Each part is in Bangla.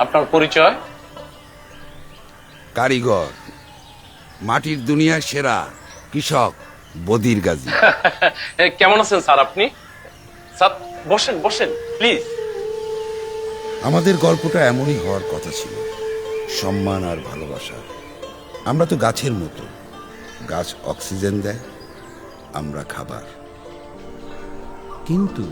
আপনার পরিচয়? কারিগর, মাটির দুনিয়ার সেরা কৃষক বদির গাজী। কেমন আছেন স্যার আপনি? স্যার বসেন বসেন প্লিজ। আমাদের গল্পটা এমনই হওয়ার কথা ছিল, সম্মান আর ভালোবাসা। আমরা তো গাছের মতো, গাছ অক্সিজেন দেয়, আমরা খাবার। কিন্তু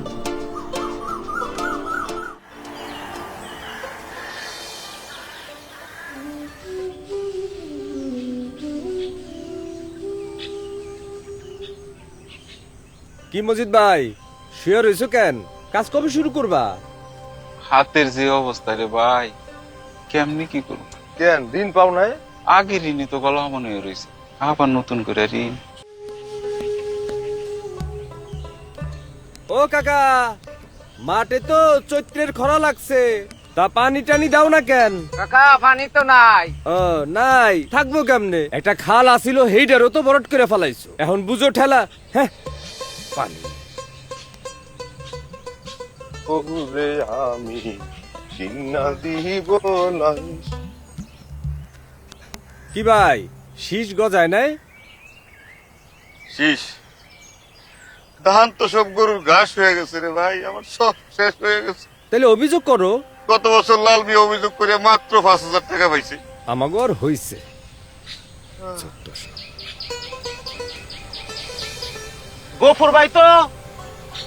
কি মজিদ ভাই, শুয়ে রইছো কেন? কাজ কবে শুরু করবা? হাতের যে অবস্থা রে ভাই, কেমনি কি করব? কেন ঋণ পাও নাই? আগে ঋণে তো গলা মনে হয়ে রয়েছে, আবার নতুন করে ঋণ। ও কাকা, মাঠে তো চৈত্রের খরা লাগছে, তা পানি টানি দাও না কেন? কাকা পানি তো নাই। ও নাই, থাকবো কেমনে? একটা খাল আসিল, হেইডারও তো বরট করে ফেলাইছো, এখন বুঝো ঠেলা। হ্যাঁ, পানি ওরে আমি চিন্না দিব না। কি ভাই, শীষ গজায় নাই? শীষ ধান তো সব গরুর ঘাস হয়ে গেছে রে ভাই, আমার সব শেষ হয়ে গেছে। তাহলে অভিযোগ করো। গত বছর লাল মিয়া অভিযোগ করে মাত্র 5,000 টাকা পাইছে। আমাগো আর হইছে। গফুর ভাই তো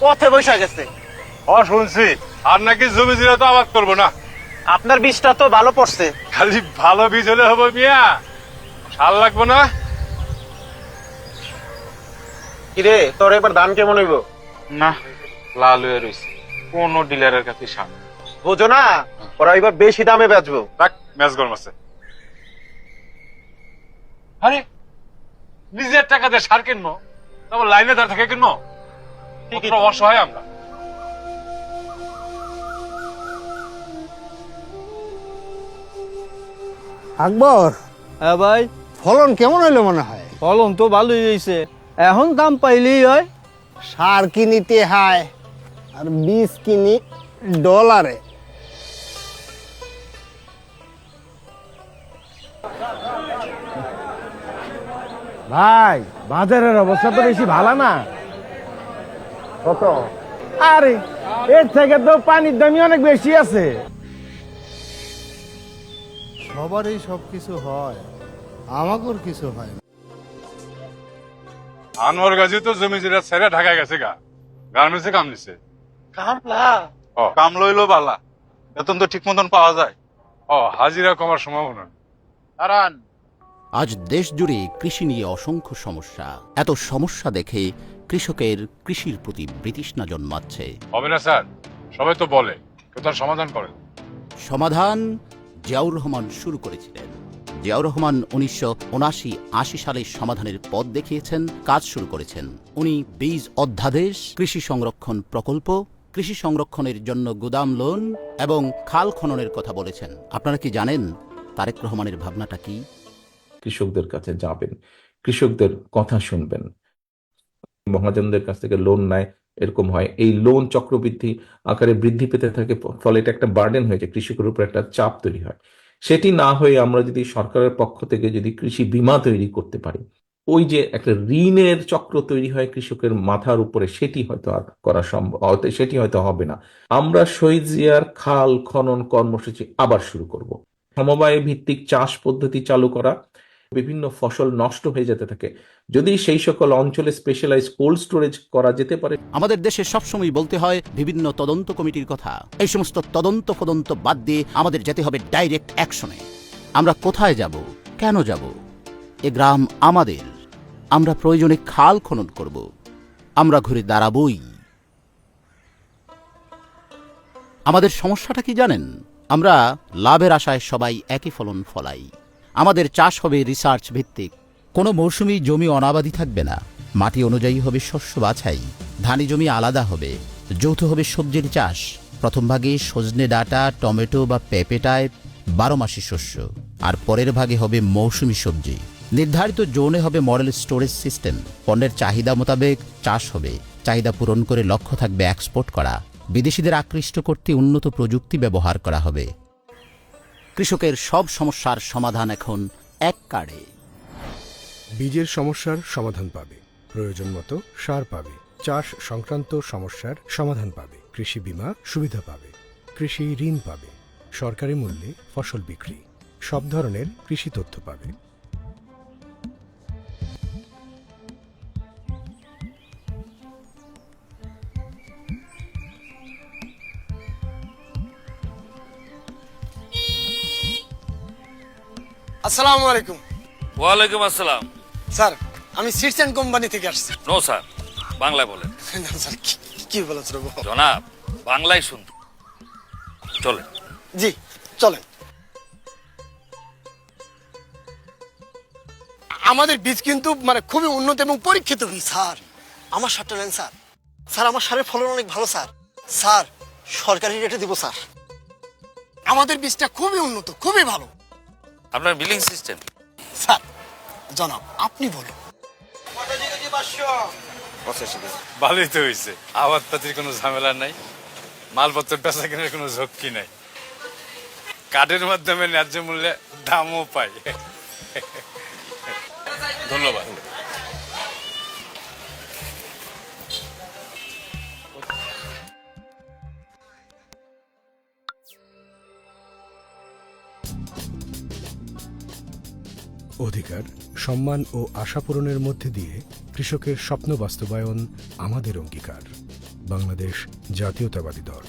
পথে বসে গেছে। শুনছি আর নাকি জমি জিরা তো আবাদ করবো না। আপনার বীজটা তো ভালো পড়ছে। খালি ভালো বীজ হলে হবে মিয়া, সার লাগবো না। কিরে তোর এবার দাম কেমন হইব? না, লাল হয়ে রয়েছে, কোন ডিলারের কাছে সামনে। বুঝো না, ওরা এবার বেশি দামে বেচবো। রাখ, ম্যাচ গরম আছে। আরে নিজের টাকা দিয়ে সার কিনবো, তারপর লাইনে দাঁড় থেকে কিনবো? কত অসহায় আমরা। আকবর, হ্যাঁ ভাই, ফলন কেমন হইলো মনে হয়? ফলন তো ভালোই হয়েছে, এখন দাম পাইলেই হয়। সার কিনিতে হায় আর বীজ কিনি ডলারে। ভাই, বাজারের অবস্থা তো বেশি ভালো না। কত? আরে এর থেকে তো পানির দামই অনেক বেশি আছে। সবারই সবকিছু হয়, আমাগোর কিছু হয় না। আনোয়ার গাজী তো জমি জিরা ছেড়ে ঢাকায় গেছে গা, গার্মেন্টসে কাম নিছে। কামলা কাম লইলো বালা, বেতন তো ঠিক মতন পাওয়া যায়। হাজিরা কমার সম্ভাবনা। দাঁড়ান, আজ দেশ জুড়ে কৃষি নিয়ে অসংখ্য সমস্যা। এত সমস্যা দেখে কৃষকের কৃষির প্রতি বিতৃষ্ণা জন্মাচ্ছে। হবে না স্যার, সবাই তো বলে, কেউ তার সমাধান করেন। সমাধান জিয়াউর রহমান শুরু করেছিলেন। জিয়াউর রহমান 1979-80 সালে সমাধানের পথ দেখিয়েছেন, কাজ শুরু করেছেন। উনি বীজ অধ্যাদেশ, কৃষি সংরক্ষণ প্রকল্প, কৃষি সংরক্ষণের জন্য গুদাম লোন এবং খাল খননের কথা বলেছেন। আপনারা কি জানেন তারেক রহমানের ভাবনাটা কি? কৃষকদের কাছে যাবেন, কৃষকদের কথা শুনবেন। মহাজনদের কাছ থেকে লোন নেয়, এরকম হয়, এই লোন চক্রবৃদ্ধি আকারে বৃদ্ধি পেতে থাকে, ফলে এটা একটা বার্ডেন হয়ে যায়, কৃষকের উপর একটা চাপ তৈরি হয়। সেটি না হয়ে আমরা যদি সরকারের পক্ষ থেকে যদি কৃষি বীমা তৈরি করতে পারি, ওই যে একটা ঋণের চক্র তৈরি হয় কৃষকের মাথার উপরে, সেটি হয়তো আর করা সম্ভব, সেটি হয়তো হবে না। আমরা শহীদ জিয়ার খাল খনন কর্মসূচি আবার শুরু করব। সমবায় ভিত্তিক চাষ পদ্ধতি চালু করা, বিভিন্ন ফসল নষ্ট হয়ে যেতে থাকে, যদি সেই সকল অঞ্চলে স্পেশালাইজ কোল্ড স্টোরেজ করা যেতে পারে। আমাদের দেশে সবসময় বলতে হয় বিভিন্ন তদন্ত কমিটির কথা। এই সমস্ত তদন্ত বাদ দিয়ে আমাদের যেতে হবে ডাইরেক্ট অ্যাকশনে। আমরা কোথায় যাব, কেন যাব? এ গ্রাম আমাদের, আমরা প্রয়োজনে খাল খনন করব, আমরা ঘুরে দাঁড়াবই। আমাদের সমস্যাটা কি জানেন? আমরা লাভের আশায় সবাই একই ফলন ফলাই। আমাদের চাষ হবে রিসার্চ ভিত্তিক, কোনো মৌসুমি জমি অনাবাদি থাকবে না, মাটি অনুযায়ী হবে শস্য বাছাই, ধানি জমি আলাদা হবে, যৌথ হবে সবজির চাষ। প্রথম ভাগে সজনে ডাঁটা, টমেটো বা পেঁপেটায় 12 মাসি শস্য, আর পরের ভাগে হবে মৌসুমি সবজি। নির্ধারিত জোনে হবে মডেল স্টোরেজ সিস্টেম, পণ্যের চাহিদা মোতাবেক চাষ হবে, চাহিদা পূরণ করে লক্ষ্য থাকবে এক্সপোর্ট করা। বিদেশিদের আকৃষ্ট করতে উন্নত প্রযুক্তি ব্যবহার করা হবে। কৃষকের সব সমস্যার সমাধান এখন এক কার্ডে। বীজের সমস্যার সমাধান পাবে, প্রয়োজন মতো সার পাবে, চাষ সংক্রান্ত সমস্যার সমাধান পাবে, কৃষি বীমা সুবিধা পাবে, কৃষি ঋণ পাবে, সরকারি মূল্যে ফসল বিক্রি, সব ধরনের কৃষি তথ্য পাবে। আসসালামু আলাইকুম। ওয়ালাইকুম আসসালাম। স্যার আমি সিটস অ্যান্ড কোম্পানি থেকে আসছি। নো স্যার, বাংলায় বলেন। স্যার কি বলেন স্যার? জনাব, বাংলায় শুনতে চলে। জি চলেন। আমাদের বীজ কিন্তু মানে খুবই উন্নত এবং পরীক্ষিত বীজ। স্যার আমার সারটা নেন স্যার। স্যার আমার সারের ফলন অনেক ভালো স্যার। স্যার সরকারি রেটে দিব স্যার। আমাদের বীজটা খুবই উন্নত, খুবই ভালো। আপনার বিলিং সিস্টেম? স্যার জনাব আপনি বলুন। ভালোই তো হয়েছে, আবাদপাতির কোনো ঝামেলা নাই, মালপত্র বেচা কেনার কোনো ঝক্কি নাই, কার্ডের মাধ্যমে ন্যায্য মূল্যে দামও পাই। ধন্যবাদ। অধিকার, সম্মান ও আশা পূরণের মধ্যে দিয়ে কৃষকের স্বপ্ন বাস্তবায়ন আমাদের অঙ্গীকার। বাংলাদেশ জাতীয়তাবাদী দল।